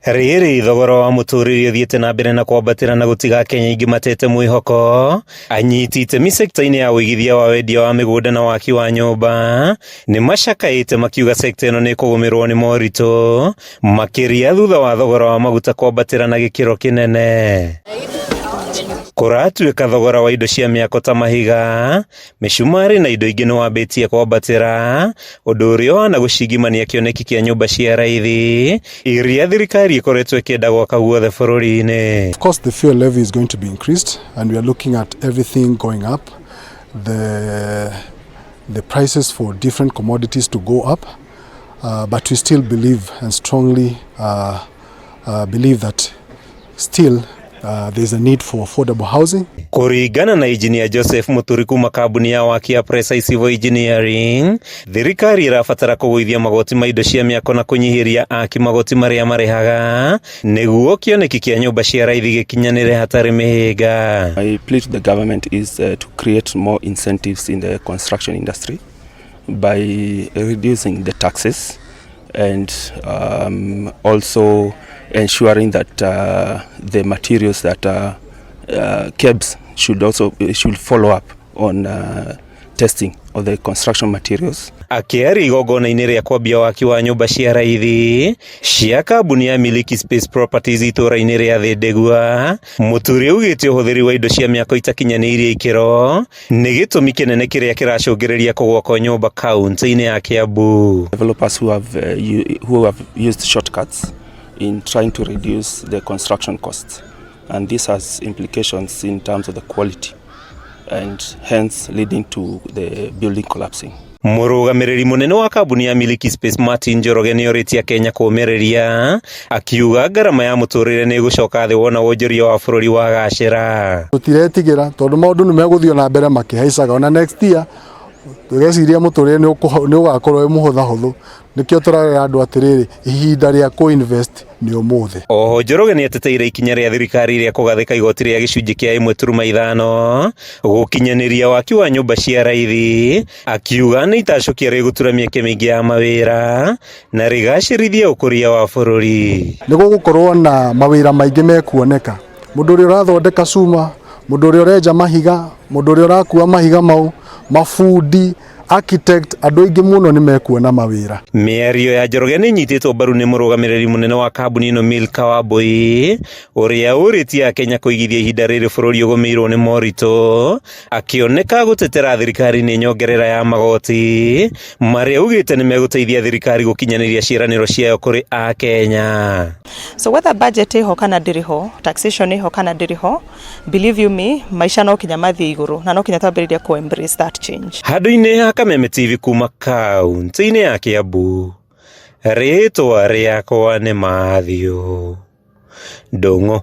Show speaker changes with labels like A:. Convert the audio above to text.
A: Riri thogora wa muturiri uthiite na mbere na kwambatira na gutiga Kenya ingi matete mwihoko. Anyiti itemi sekta-ini ya wuigithia wa wendia wa migunda na waki wa nyumba ni macakaite makiuga sekta ino ni kugumirwo ni maritu makiria thutha wa thogora wa maguta kwambatira na gikiro kinene. Kuratuika thogora wa indo cia miako ta mahiga, micumari na indo ingi ni wambitie kwambatira, undu uria wana gucingimania kioneki kia nyumba cia raithi iria thirikari ikoretwo ikienda gwaka guothe bururi-ini.
B: Of course, the fuel levy is going to be increased and we are looking at everything going up. The prices for different commodities to go up, but we still believe and strongly believe that still there is a need for affordable housing.
A: Kuringana na engineer Joseph Muturiku makambuni ya waki ya Precise Civil Engineering, thirikari irabatara kugwithia magoti ma indo cia miako na kunyihiria aki magoti maria marehaga niguo kioneki kia nyumba cia raithi gikinyanire hatari mihinga.
C: My plea to the government is to create more incentives in the construction industry by reducing the taxes and also ensuring that the materials that KEBS should follow up on testing of the construction materials.
A: Akiari igongona-ini ria kwambia waki wa nyumba cia raithi cia kambuni ya Miliki Space Properties itura-ini ria Thindegua, muturi ugite uhuthiri wa indo cia miako itakinyaniirie ikiro ni gitumi kinene kiria kiracungiriria kugwa kwa nyumba kaunti-ini ya Kiambu.
C: Developers who have used shortcuts in trying to reduce the construction costs, and this has implications in terms of the quality and hence leading to the building collapsing.
A: Murugamiriri munene wa kambuni ya Miliki Space Martin Njoroge ni oritia Kenya kuumiriria akiuga garama ya muturire ni gucoka thi wona wonjoria wa bururi wa gacira.
B: Tutiretigira tondu maundu ni meguthio na mbere makihaicaga ona next year tugeciria muturire ni ugakorwo wi muhutha huthu nikio turarera andu atiriri ihinda ria ku-invest ni umuthe.
A: Oho Njoroge ni ateteire ikinya ria thirikari ria kugathika igoti ria gicunji kia 1.5 gukinyaniria waki wa nyumba cia raithi, akiuga ni itacokia rigutura mieke mingi ya mawira na rigacirithia ukuria wa bururi.
B: Ni gugukorwo na mawira maingi mekuoneka, mundu uria urathondeka cuma, mundu uria urenja mahiga, mundu uria urakua mahiga mau, mafundi, architect, andu aingi muno ni mekuona mawira.
A: Miario ya Njoroge ni nyititwo mbaru ni murugamiriri munene wa kambuni ino Milka Wambui uria uritia Kenya kuigithia ihinda riri bururi ugumirwo ni maritu, akioneka gutetera thirikari ni nyongerera ya magoti maria ugite ni meguteithia thirikari gukinyaniria ciraniro ciayo kuri a Kenya.
D: So whether budget iho kana ndiriho, taxation iho kana ndiriho, believe you me, maisha no kinya mathie iguru na no kinya twambiriria ku embrace that change.
A: Handu-ini ha Kameme TV kuma kaunti-ini ya Kiambu, ritwa riakwa ni Mathio Ndung'u.